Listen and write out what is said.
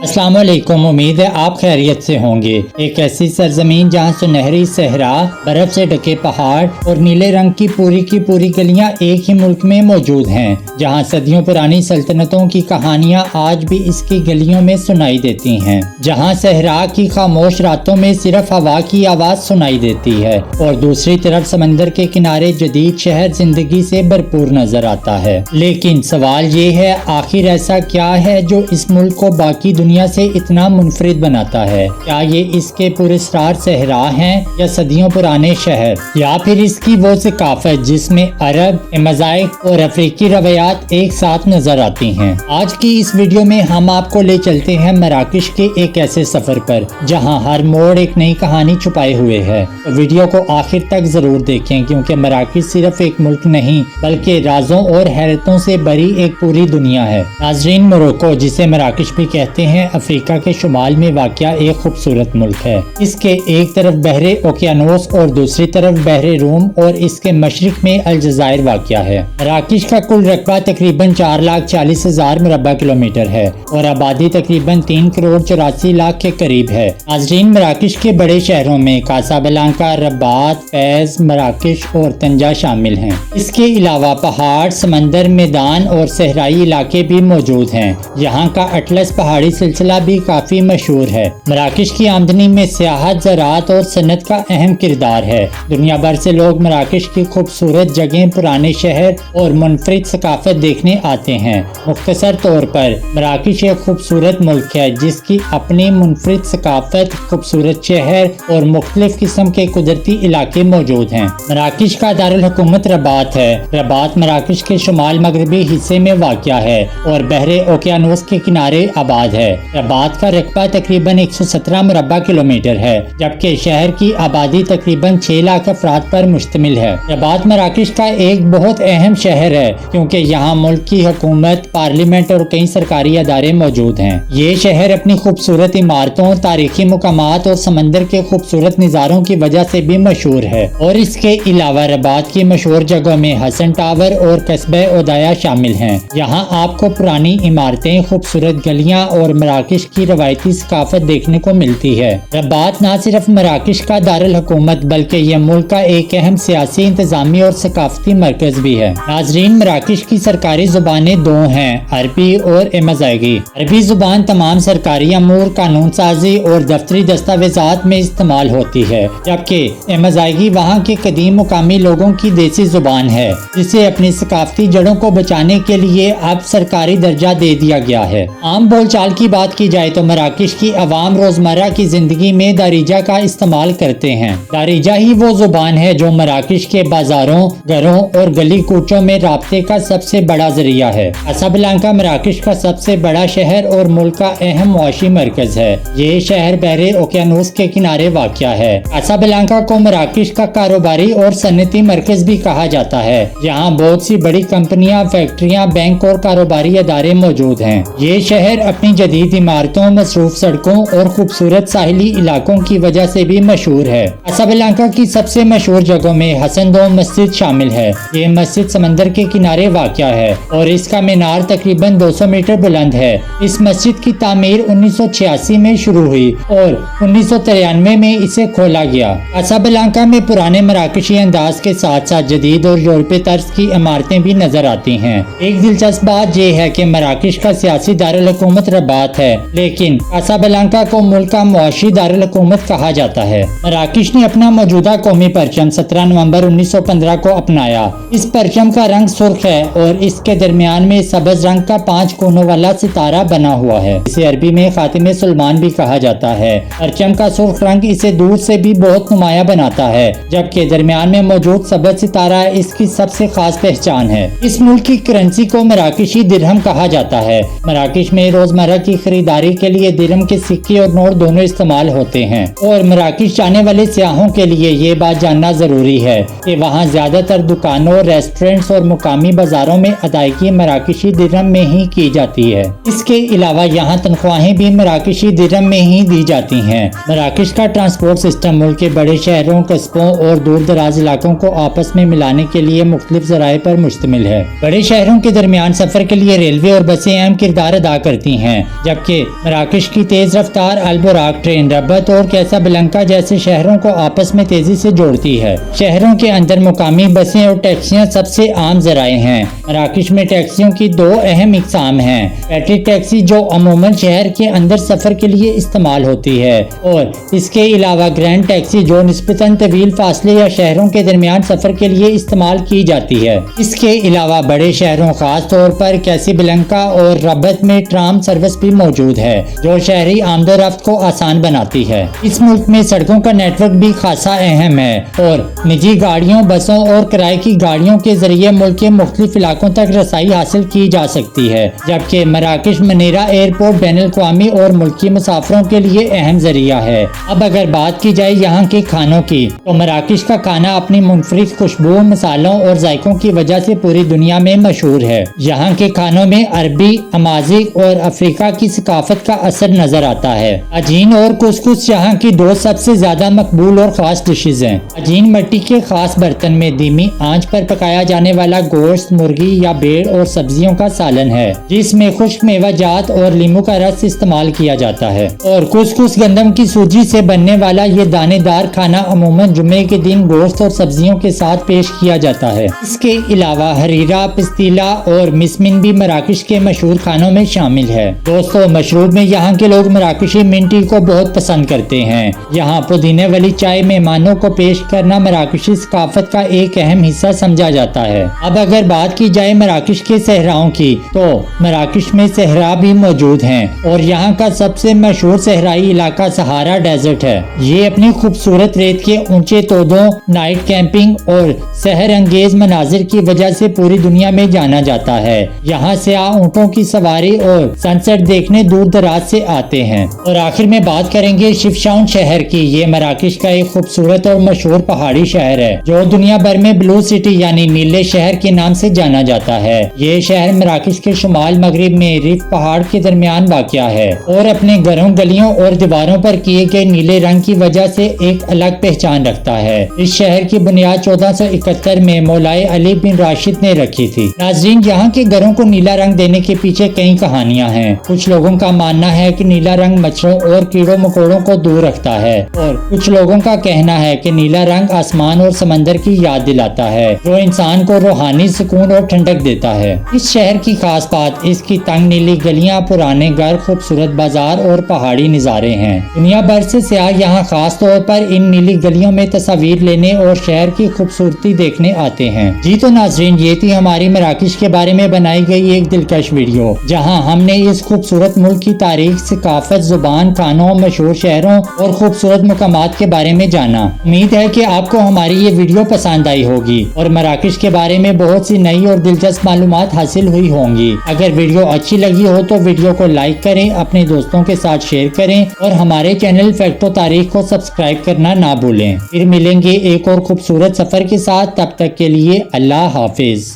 अस्सलाम वालेकुम। उम्मीद है आप खैरियत से होंगे। एक ऐसी सरजमीन जहां सुनहरी सहरा, बर्फ से ढके पहाड़ और नीले रंग की पूरी गलियां एक ही मुल्क में मौजूद हैं, जहां सदियों पुरानी सल्तनतों की कहानियां आज भी इसकी गलियों में सुनाई देती हैं, जहां सहरा की खामोश रातों में सिर्फ हवा की आवाज सुनाई देती है और दूसरी तरफ समंदर के किनारे जदीद शहर जिंदगी से भरपूर नजर आता है। लेकिन सवाल ये है, आखिर ऐसा क्या है जो इस मुल्क को बाकी दुनिया से इतना मुनफरिद बनाता है? क्या ये इसके पुरस्कार सहरा हैं या सदियों पुराने शहर, या फिर इसकी वो सकाफत जिसमें अरब, मोज़ाइक और अफ्रीकी रवायात एक साथ नजर आती हैं? आज की इस वीडियो में हम आपको ले चलते हैं मराकश के एक ऐसे सफर पर जहां हर मोड़ एक नई कहानी छुपाए हुए है। तो वीडियो को आखिर तक जरूर देखें, क्योंकि मराकश सिर्फ एक मुल्क नहीं बल्कि राजों और हैरतों से भरी एक पूरी दुनिया है। नाज़रीन, मोरक्को, जिसे मराकश भी कहते हैं, अफ्रीका के शुमाल में वाक़या एक खूबसूरत मुल्क है। इसके एक तरफ बहरे ओकियानोस और दूसरी तरफ बहरे रूम और इसके मशरिक में अलजायर वाक़या है। मराकश का कुल रकबा तकरीबन 4,40,000 मुरब्बा किलोमीटर है और आबादी तकरीबन 3,84,00,000 के करीब है। नाज़रीन, मराकश के बड़े शहरों में कासाब्लांका, रबात, फैज, मराकश और तंजा शामिल हैं। इसके अलावा पहाड़, समंदर, मैदान और सहराई इलाके भी मौजूद हैं। यहाँ का अटलस पहाड़ी सिलसिला भी काफी मशहूर है। मराकश की आमदनी में सियाहत, ज़राअत और सनत का अहम किरदार है। दुनिया भर से लोग मराकश की खूबसूरत जगह, पुराने शहर और मुनफरिद सकाफत देखने आते हैं। मुख्तसर तौर पर मराकश एक खूबसूरत मुल्क है जिसकी अपनी मुनफरिद सकाफत, खूबसूरत शहर और मुख्तलिफ किस्म के कुदरती इलाके मौजूद हैं। मराकश का दारुल हुकूमत रबात है। रबात मराकश के शुमाल मगरबी हिस्से में वाक़या है और बहरे ओकियानोस के किनारे आबाद है। रबात का रकबा तकरीबन 117 मुरब्बा किलोमीटर है, जबकि शहर की आबादी तकरीबन 6 लाख अफराद पर मुश्तमिल है। रबात मराकश का एक बहुत अहम शहर है क्योंकि यहाँ मुल्क की हुकूमत, पार्लियामेंट और कई सरकारी अदारे मौजूद हैं। ये शहर अपनी खूबसूरत इमारतों, तारीखी मुकामात और समंदर के खूबसूरत नज़ारों की वजह से भी मशहूर है। और इसके अलावा रबात की मशहूर जगहों में हसन टावर और कस्बे उदाया शामिल हैं। यहाँ आपको पुरानी इमारतें, खूबसूरत गलियाँ और मराकश की रवायती सकाफत देखने को मिलती है। रबात न सिर्फ मराकश का दारुल हुकूमत बल्कि यह मुल्क का एक अहम सियासी, इंतजामी और सकाफती मरकज भी है। नाज़रीन, मराकश की सरकारी जुबानें दो हैं, अरबी और मोज़ाइकी। अरबी जुबान तमाम सरकारी अमूर, कानून साजी और दफ्तरी दस्तावेजात में इस्तेमाल होती है, जबकि मोज़ाइकी वहाँ के कदीम मुकामी लोगों की देसी जुबान है जिसे अपनी सकाफती जड़ों को बचाने के लिए अब सरकारी दर्जा दे दिया गया है। आम बोलचाल की बात की जाए तो मराकश की अवाम रोजमर्रा की जिंदगी में दारिजा का इस्तेमाल करते हैं। दारिजा ही वो जुबान है जो मराकश के बाजारों, घरों और गली कूचों में राब्ते का सबसे बड़ा जरिया है। कासाब्लांका मराकश का सबसे बड़ा शहर और मुल्क का अहम मुआशी मरकज है। ये शहर बहरे ओकियानोस के किनारे वाक़या है। कासाब्लांका को मराकश का कारोबारी और सनती मरकज भी कहा जाता है। यहाँ बहुत सी बड़ी कंपनियां, फैक्ट्रियां, बैंक और कारोबारी अदारे मौजूद हैं। ये शहर अपनी जदीद इमारतों, मसरूफ सड़कों और खूबसूरत साहिली इलाकों की वजह से भी मशहूर है। कासाब्लांका की सबसे मशहूर जगहों में हसन दोम मस्जिद शामिल है। ये मस्जिद समंदर के किनारे वाक़या है और इसका मीनार तकरीबन 200 मीटर बुलंद है। इस मस्जिद की तामीर 1986 में शुरू हुई और 1993 में इसे खोला गया। कासाब्लांका में पुराने मराकशी अंदाज के साथ साथ जदीद और यूरोपीय तर्ज की इमारतें भी नजर आती हैं। एक दिलचस्प बात यह है कि मराकश का सियासी दारुल हुकूमत रबात है, लेकिन कासाब्लांका को मुल्क का मुआशी दारुल हुकूमत कहा जाता है। मराकश ने अपना मौजूदा कौमी परचम 17 नवंबर 1915 को अपनाया। इस परचम का रंग सुर्ख है और इसके दरमियान में सब्ज रंग का 5 कोनों वाला सितारा बना हुआ है। इसे अरबी में खातिमे सुलेमान भी कहा जाता है। परचम का सुर्ख रंग इसे दूर से भी बहुत नुमाया बनाता है, जबकि दरमियान में मौजूद सब्ज सितारा इसकी सबसे खास पहचान है। इस मुल्क की करेंसी को मराकशी दिरहम कहा जाता है। मराकश में रोजमर्रा की खरीदारी के लिए दिरहम के सिक्के और नोट दोनों इस्तेमाल होते हैं और मराकश जाने वाले सियाहों के लिए ये बात जानना जरूरी है कि वहाँ ज्यादातर दुकानों, रेस्टोरेंट्स और मुकामी बाजारों में अदायगी मराकशी दिरहम में ही की जाती है। इसके अलावा यहाँ तनख्वाहें भी मराकशी दिरहम में ही दी जाती हैं। मराकश का ट्रांसपोर्ट सिस्टम मुल्क के बड़े शहरों, कस्बों और दूर दराज इलाकों को आपस में मिलाने के लिए मुख्तलिफ ज़राए पर मुश्तमिल है। बड़े शहरों के दरमियान सफर के लिए रेलवे और बसें अहम किरदार अदा करती हैं, जबकि جبکہ مراکش کی تیز رفتار البراق ٹرین ربط اور کیسابلنکا جیسے شہروں کو آپس میں تیزی سے جوڑتی ہے۔ شہروں کے اندر مقامی بسیں اور ٹیکسیاں سب سے عام ذرائع ہیں۔ مراکش میں ٹیکسیوں کی دو اہم اقسام ہیں، پیٹرک ٹیکسی جو عموماً شہر کے اندر سفر کے لیے استعمال ہوتی ہے، اور اس کے علاوہ گرینڈ ٹیکسی جو نسبتاً طویل فاصلے یا شہروں کے درمیان سفر کے لیے استعمال کی جاتی ہے۔ اس کے علاوہ بڑے شہروں خاص طور پر کیسابلنکا اور ربط میں ٹرام سروس بھی موجود ہے جو شہری آمد و رفت کو آسان بناتی ہے۔ اس ملک میں سڑکوں کا نیٹ ورک بھی خاصا اہم ہے اور نجی گاڑیوں، بسوں اور کرائے کی گاڑیوں کے ذریعے ملک کے مختلف علاقوں تک رسائی حاصل کی جا سکتی ہے، جبکہ مراکش منیرا ایئرپورٹ بین الاقوامی اور ملکی مسافروں کے لیے اہم ذریعہ ہے۔ اب اگر بات کی جائے یہاں کے کھانوں کی تو مراکش کا کھانا اپنی منفرد خوشبو، مسالوں اور ذائقوں کی وجہ سے پوری دنیا میں مشہور ہے۔ یہاں کے کھانوں میں عربی، امازیغ اور افریقہ کی ثقافت کا اثر نظر آتا ہے۔ عجین اور کسکس یہاں کی دو سب سے زیادہ مقبول اور خاص ڈشز ہیں۔ عجین مٹی کے خاص برتن میں دھیمی آنچ پر پکایا جانے والا گوشت، مرغی یا بھیڑ اور سبزیوں کا سالن ہے جس میں خشک میوہ جات اور لیموں کا رس استعمال کیا جاتا ہے، اور کسکس گندم کی سوجی سے بننے والا یہ دانے دار کھانا عموماً جمعے کے دن گوشت اور سبزیوں کے ساتھ پیش کیا جاتا ہے۔ اس کے علاوہ حریرہ، پستیلا اور مسمن بھی مراکش کے مشہور کھانوں میں شامل ہے۔ دوستو، مشروب میں یہاں کے لوگ مراکشی منٹ ٹی کو بہت پسند کرتے ہیں۔ یہاں پودینے والی چائے مہمانوں کو پیش کرنا مراکشی ثقافت کا ایک اہم حصہ سمجھا جاتا ہے۔ اب اگر بات کی جائے مراکش کے صحراؤں کی تو مراکش میں صحرا بھی موجود ہیں اور یہاں کا سب سے مشہور صحرائی علاقہ سہارا ڈیزرٹ ہے۔ یہ اپنی خوبصورت ریت کے اونچے تودوں، نائٹ کیمپنگ اور سحر انگیز مناظر کی وجہ سے پوری دنیا میں جانا جاتا ہے۔ یہاں سیاح اونٹوں کی سواری اور سن سیٹ دیکھنے دور دراز سے آتے ہیں۔ اور آخر میں بات کریں گے شفشاون شہر کی۔ یہ مراکش کا ایک خوبصورت اور مشہور پہاڑی شہر ہے جو دنیا بھر میں بلو سٹی یعنی نیلے شہر کے نام سے جانا جاتا ہے۔ یہ شہر مراکش کے شمال مغرب میں ریف پہاڑ کے درمیان واقع ہے اور اپنے گھروں، گلیوں اور دیواروں پر کیے گئے نیلے رنگ کی وجہ سے ایک الگ پہچان رکھتا ہے۔ اس شہر کی بنیاد 1471 میں مولائے علی بن راشد نے رکھی تھی۔ ناظرین، یہاں کے گھروں کو نیلا رنگ دینے کے پیچھے کئی کہانیاں ہیں۔ کچھ لوگوں کا ماننا ہے کہ نیلا رنگ مچھروں اور کیڑوں مکوڑوں کو دور رکھتا ہے، اور کچھ لوگوں کا کہنا ہے کہ نیلا رنگ آسمان اور سمندر کی یاد دلاتا ہے جو انسان کو روحانی سکون اور ٹھنڈک دیتا ہے۔ اس شہر کی خاص بات اس کی تنگ نیلی گلیاں، پرانے گھر، خوبصورت بازار اور پہاڑی نظارے ہیں۔ دنیا بھر سے سیاح یہاں خاص طور پر ان نیلی گلیوں میں تصاویر لینے اور شہر کی خوبصورتی دیکھنے آتے ہیں۔ جی تو ناظرین، یہ تھی ہماری مراکش کے بارے میں بنائی گئی ایک دلکش ویڈیو جہاں ہم نے اس خوبصورت ملک کی تاریخ، ثقافت، زبان، کھانوں، مشہور شہروں اور خوبصورت مقامات کے بارے میں جانا۔ امید ہے کہ آپ کو ہماری یہ ویڈیو پسند آئی ہوگی اور مراکش کے بارے میں بہت سی نئی اور دلچسپ معلومات حاصل ہوئی ہوں گی۔ اگر ویڈیو اچھی لگی ہو تو ویڈیو کو لائک کریں، اپنے دوستوں کے ساتھ شیئر کریں اور ہمارے چینل فیکٹ و تاریخ کو سبسکرائب کرنا نہ بھولیں۔ پھر ملیں گے ایک اور خوبصورت سفر کے ساتھ، تب تک کے لیے اللہ حافظ۔